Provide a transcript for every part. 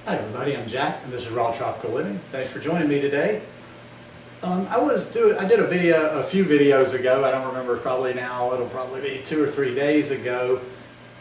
Hi everybody, I'm Jack and this is Raw Tropical Living. Thanks for joining me today. I did a few videos ago, I don't remember, probably now, it'll probably be 2 or 3 days ago,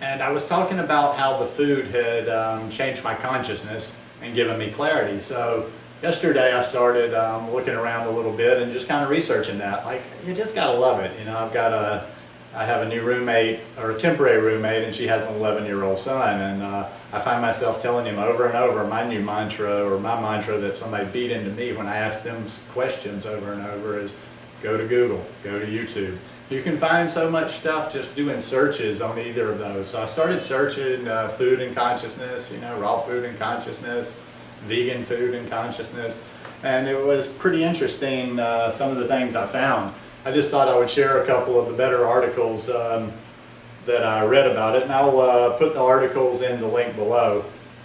and I was talking about how the food had changed my consciousness and given me clarity. So yesterday I started looking around a little bit and just kind of researching that. Like, you just gotta love it. You know, I have a new roommate, or a temporary roommate, and she has an 11-year-old son, and I find myself telling him over and over my new mantra, or my mantra that somebody beat into me when I ask them questions over and over is, go to Google, go to YouTube. You can find so much stuff just doing searches on either of those. So I started searching food and consciousness, you know, raw food and consciousness, vegan food and consciousness, and it was pretty interesting, some of the things I found. I just thought I would share a couple of the better articles that I read about it, and I'll put the articles in the link below,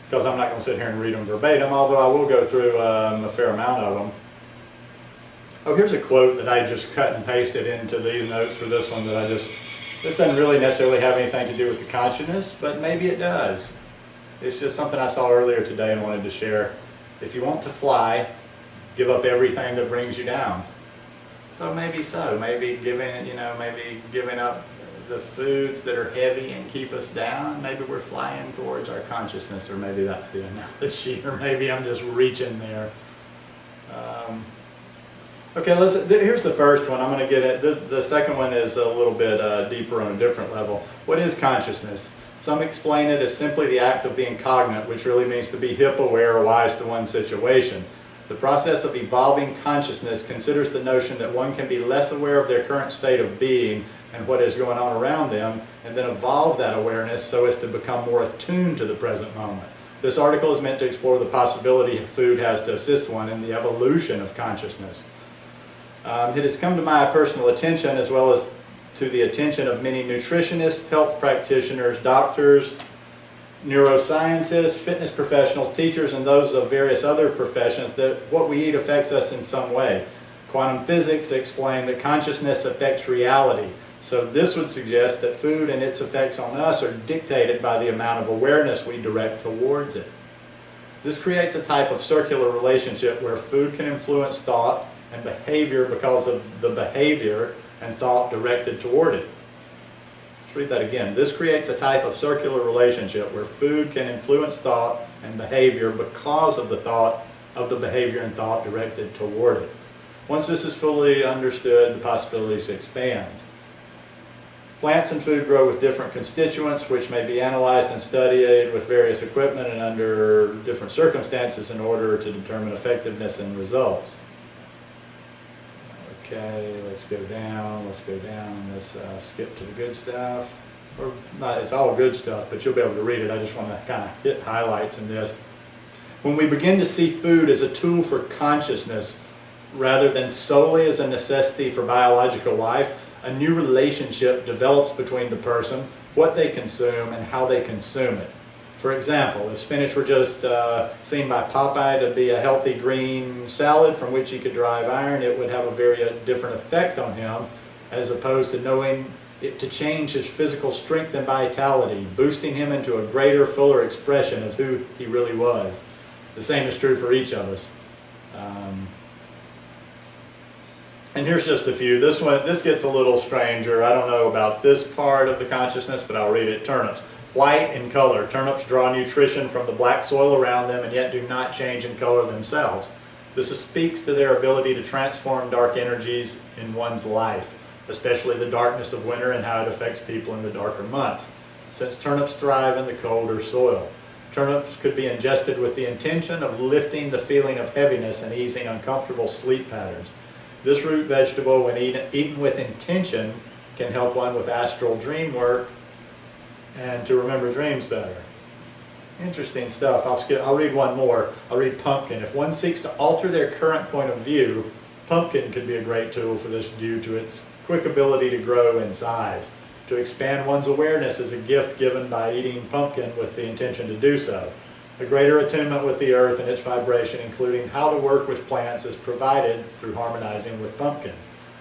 because I'm not going to sit here and read them verbatim, although I will go through a fair amount of them. Oh, here's a quote that I just cut and pasted into these notes for this one that this doesn't really necessarily have anything to do with the consciousness, but maybe it does. It's just something I saw earlier today and wanted to share. If you want to fly, give up everything that brings you down. So, maybe giving up the foods that are heavy and keep us down. Maybe we're flying towards our consciousness, or maybe that's the analogy, or maybe I'm just reaching there. Okay, here's the first one. I'm going to get it. The second one is a little bit deeper on a different level. What is consciousness? Some explain it as simply the act of being cognate, which really means to be hip, aware, or wise to one's situation. The process of evolving consciousness considers the notion that one can be less aware of their current state of being and what is going on around them, and then evolve that awareness so as to become more attuned to the present moment. This article is meant to explore the possibility food has to assist one in the evolution of consciousness. It has come to my personal attention, as well as to the attention of many nutritionists, health practitioners, doctors, neuroscientists, fitness professionals, teachers, and those of various other professions, that what we eat affects us in some way. Quantum physics explain that consciousness affects reality. So this would suggest that food and its effects on us are dictated by the amount of awareness we direct towards it. This creates a type of circular relationship where food can influence thought and behavior because of the behavior and thought directed toward it. Read that again. This creates a type of circular relationship where food can influence thought and behavior because of the thought of the behavior and thought directed toward it. Once this is fully understood, the possibilities expand. Plants and food grow with different constituents, which may be analyzed and studied with various equipment and under different circumstances in order to determine effectiveness and results. Okay, let's go down, let's skip to the good stuff. Or not, it's all good stuff, but you'll be able to read it. I just want to kind of hit highlights in this. When we begin to see food as a tool for consciousness rather than solely as a necessity for biological life, a new relationship develops between the person, what they consume, and how they consume it. For example, if spinach were just seen by Popeye to be a healthy green salad from which he could derive iron, it would have a very different effect on him, as opposed to knowing it to change his physical strength and vitality, boosting him into a greater, fuller expression of who he really was. The same is true for each of us. And here's just a few. This gets a little stranger. I don't know about this part of the consciousness, but I'll read it. Turnips. White in color. Turnips draw nutrition from the black soil around them and yet do not change in color themselves. This speaks to their ability to transform dark energies in one's life, especially the darkness of winter and how it affects people in the darker months, since turnips thrive in the colder soil. Turnips could be ingested with the intention of lifting the feeling of heaviness and easing uncomfortable sleep patterns. This root vegetable, when eaten with intention, can help one with astral dream work and to remember dreams better. Interesting stuff. I'll read one more. I'll read pumpkin. If one seeks to alter their current point of view, pumpkin could be a great tool for this due to its quick ability to grow in size. To expand one's awareness is a gift given by eating pumpkin with the intention to do so. A greater attunement with the earth and its vibration, including how to work with plants, is provided through harmonizing with pumpkin.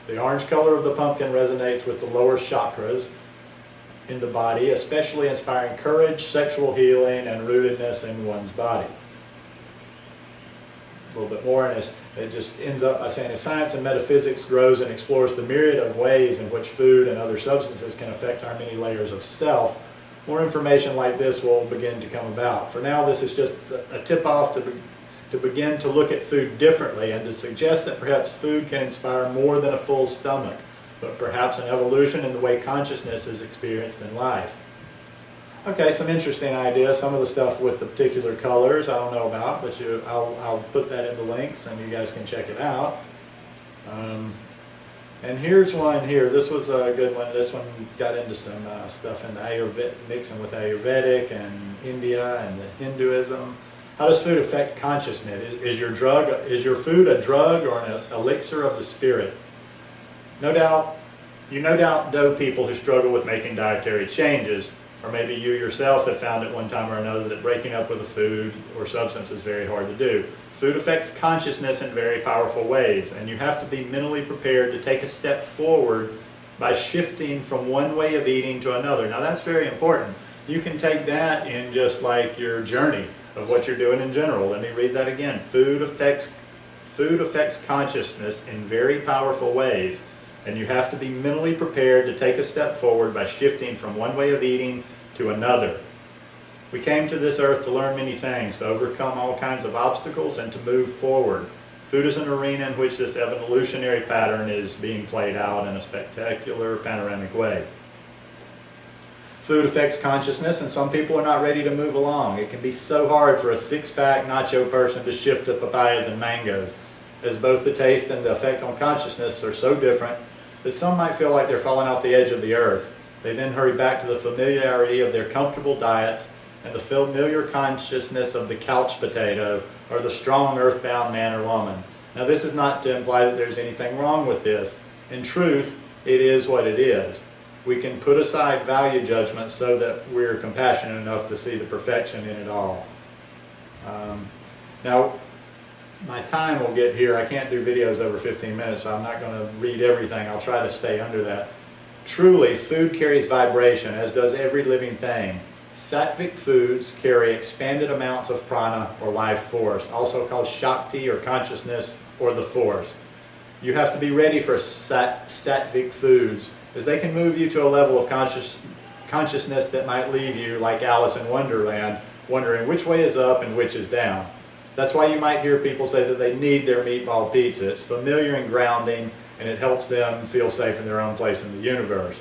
The orange color of the pumpkin resonates with the lower chakras in the body, especially inspiring courage, sexual healing, and rootedness in one's body. little bit more, and it just ends up by saying, as science and metaphysics grows and explores the myriad of ways in which food and other substances can affect our many layers of self, more information like this will begin to come about. For now, this is just a tip-off to begin to look at food differently and to suggest that perhaps food can inspire more than a full stomach, but perhaps an evolution in the way consciousness is experienced in life. Okay, some interesting ideas. Some of the stuff with the particular colors I don't know about, but I'll put that in the links and you guys can check it out. And here's one here. This was a good one. This one got into some stuff in the Ayurvedic, mixing with Ayurvedic and India and the Hinduism. How does food affect consciousness? Is your food a drug or an elixir of the spirit? No doubt, you no doubt know people who struggle with making dietary changes, or maybe you yourself have found at one time or another that breaking up with a food or substance is very hard to do. Food affects consciousness in very powerful ways, and you have to be mentally prepared to take a step forward by shifting from one way of eating to another. Now that's very important. You can take that in just like your journey of what you're doing in general. Let me read that again. Food affects consciousness in very powerful ways, and you have to be mentally prepared to take a step forward by shifting from one way of eating to another. We came to this earth to learn many things, to overcome all kinds of obstacles and to move forward. Food is an arena in which this evolutionary pattern is being played out in a spectacular, panoramic way. Food affects consciousness, and some people are not ready to move along. It can be so hard for a six-pack nacho person to shift to papayas and mangoes, as both the taste and the effect on consciousness are so different that some might feel like they're falling off the edge of the earth. They then hurry back to the familiarity of their comfortable diets and the familiar consciousness of the couch potato or the strong earthbound man or woman. Now this is not to imply that there's anything wrong with this. In truth, it is what it is. We can put aside value judgments so that we're compassionate enough to see the perfection in it all. Now, my time will get here. I can't do videos over 15 minutes, so I'm not going to read everything. I'll try to stay under that. Truly, food carries vibration, as does every living thing. Sattvic foods carry expanded amounts of prana or life force, also called Shakti or consciousness or the force. You have to be ready for sattvic foods, as they can move you to a level of consciousness that might leave you, like Alice in Wonderland, wondering which way is up and which is down. That's why you might hear people say that they need their meatball pizza. It's familiar and grounding, and it helps them feel safe in their own place in the universe.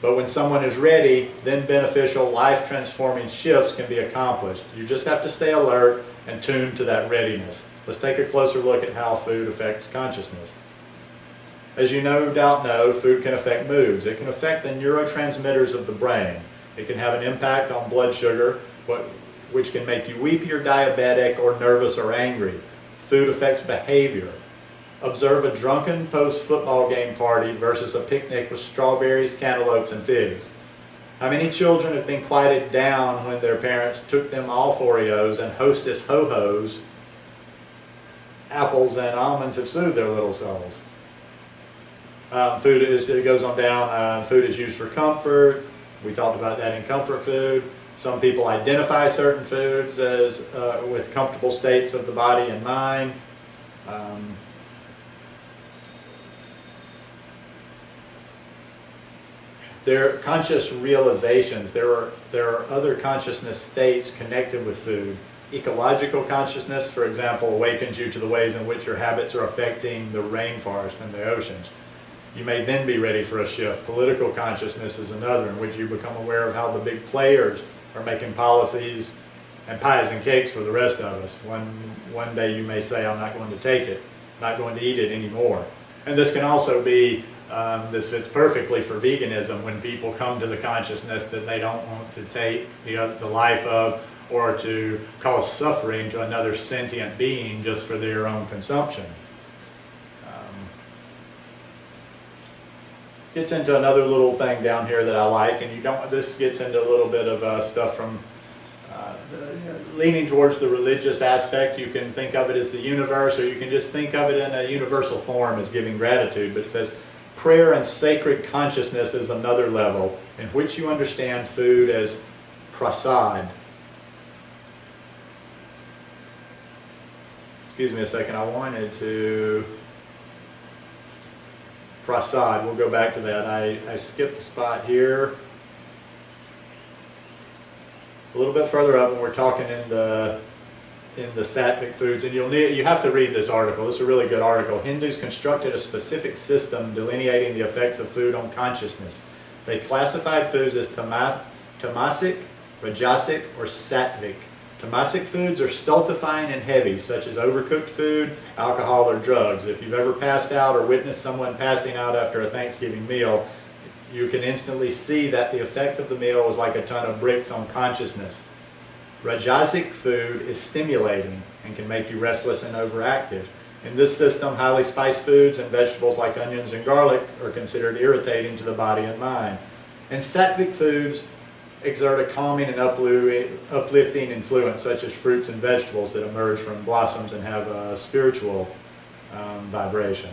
But when someone is ready, then beneficial, life-transforming shifts can be accomplished. You just have to stay alert and tuned to that readiness. Let's take a closer look at how food affects consciousness. As you no doubt know, food can affect moods. It can affect the neurotransmitters of the brain. It can have an impact on blood sugar, which can make you weepy or diabetic or nervous or angry. Food affects behavior. Observe a drunken post-football game party versus a picnic with strawberries, cantaloupes, and figs. How many children have been quieted down when their parents took them off Oreos and Hostess Ho-Hos? Apples and almonds have soothed their little souls. It goes on down. Food is used for comfort. We talked about that in comfort food. Some people identify certain foods as with comfortable states of the body and mind. There are conscious realizations. There are other consciousness states connected with food. Ecological consciousness, for example, awakens you to the ways in which your habits are affecting the rainforest and the oceans. You may then be ready for a shift. Political consciousness is another, in which you become aware of how the big players are making policies and pies and cakes for the rest of us. One day you may say, I'm not going to take it, not going to eat it anymore. And this can also be, this fits perfectly for veganism, when people come to the consciousness that they don't want to take the life of or to cause suffering to another sentient being just for their own consumption. Gets into another little thing down here that I like, and this gets into a little bit of stuff from leaning towards the religious aspect. You can think of it as the universe, or you can just think of it in a universal form as giving gratitude. But it says, prayer and sacred consciousness is another level in which you understand food as prasad. excuse me a second, I wanted to, prasad, we'll go back to that. I skipped a spot here. A little bit further up when we're talking in the sattvic foods, and you have to read this article. This is a really good article. Hindus constructed a specific system delineating the effects of food on consciousness. They classified foods as tamasic, rajasic, or sattvic. Tamasic foods are stultifying and heavy, such as overcooked food, alcohol, or drugs. If you've ever passed out or witnessed someone passing out after a Thanksgiving meal, you can instantly see that the effect of the meal was like a ton of bricks on consciousness. Rajasic food is stimulating and can make you restless and overactive. In this system, highly spiced foods and vegetables like onions and garlic are considered irritating to the body and mind. And sattvic foods exert a calming and uplifting influence, such as fruits and vegetables that emerge from blossoms and have a spiritual vibration.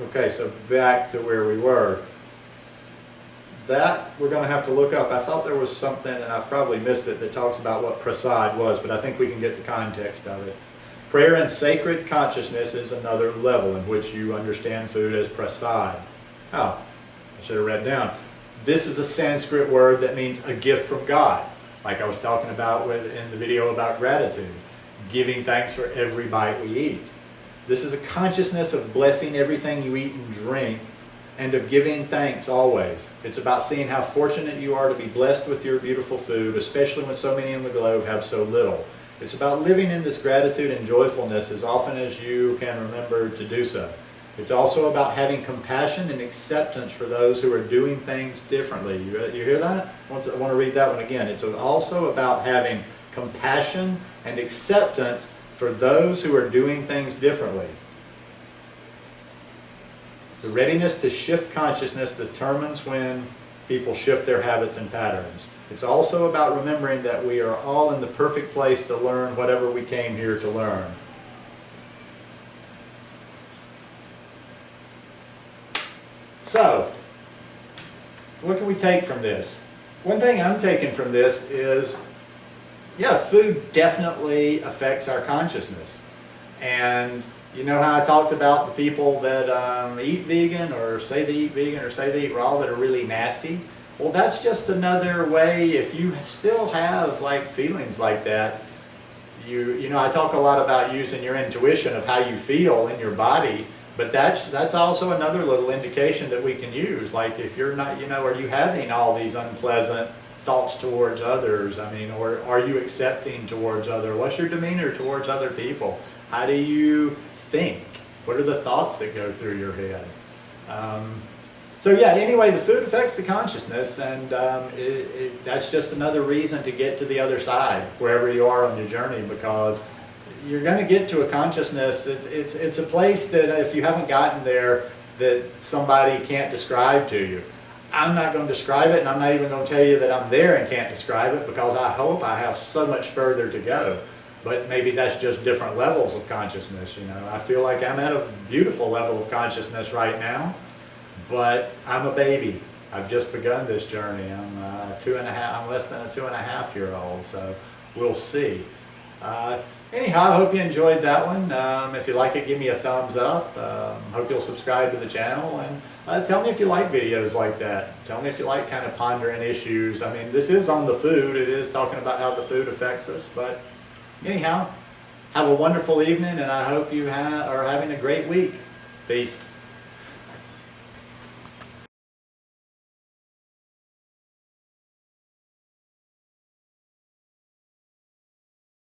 Okay, so back to where we were. That we're going to have to look up. I thought there was something, and I've probably missed it, that talks about what prasad was, but I think we can get the context of it. Prayer and sacred consciousness is another level in which you understand food as prasad. Oh, I should have read down. This is a Sanskrit word that means a gift from God, like I was talking about in the video about gratitude, giving thanks for every bite we eat. This is a consciousness of blessing everything you eat and drink, and of giving thanks always. It's about seeing how fortunate you are to be blessed with your beautiful food, especially when so many in the globe have so little. It's about living in this gratitude and joyfulness as often as you can remember to do so. It's also about having compassion and acceptance for those who are doing things differently. You hear that? I want to read that one again. It's also about having compassion and acceptance for those who are doing things differently. The readiness to shift consciousness determines when people shift their habits and patterns. It's also about remembering that we are all in the perfect place to learn whatever we came here to learn. So, what can we take from this? One thing I'm taking from this is, yeah, food definitely affects our consciousness. And you know how I talked about the people that eat vegan, or say they eat vegan, or say they eat raw, that are really nasty? Well, that's just another way. If you still have like feelings like that, you know, I talk a lot about using your intuition of how you feel in your body, but that's also another little indication that we can use. Like if you're not, you know, are you having all these unpleasant thoughts towards others? I mean, or are you accepting towards others? What's your demeanor towards other people? How do you think? What are the thoughts that go through your head? So yeah, anyway, the food affects the consciousness, and that's just another reason to get to the other side, wherever you are on your journey, because you're going to get to a consciousness. It's a place that if you haven't gotten there, that somebody can't describe to you. I'm not going to describe it, and I'm not even going to tell you that I'm there and can't describe it, because I hope I have so much further to go. But maybe that's just different levels of consciousness, you know. I feel like I'm at a beautiful level of consciousness right now, but I'm a baby. I've just begun this journey. I'm less than a 2.5-year-old, so we'll see. Anyhow, I hope you enjoyed that one. If you like it, give me a thumbs up. Hope you'll subscribe to the channel, and tell me if you like videos like that. Tell me if you like kind of pondering issues. I mean, this is on the food. It is talking about how the food affects us, but anyhow, have a wonderful evening, and I hope you are having a great week. Peace.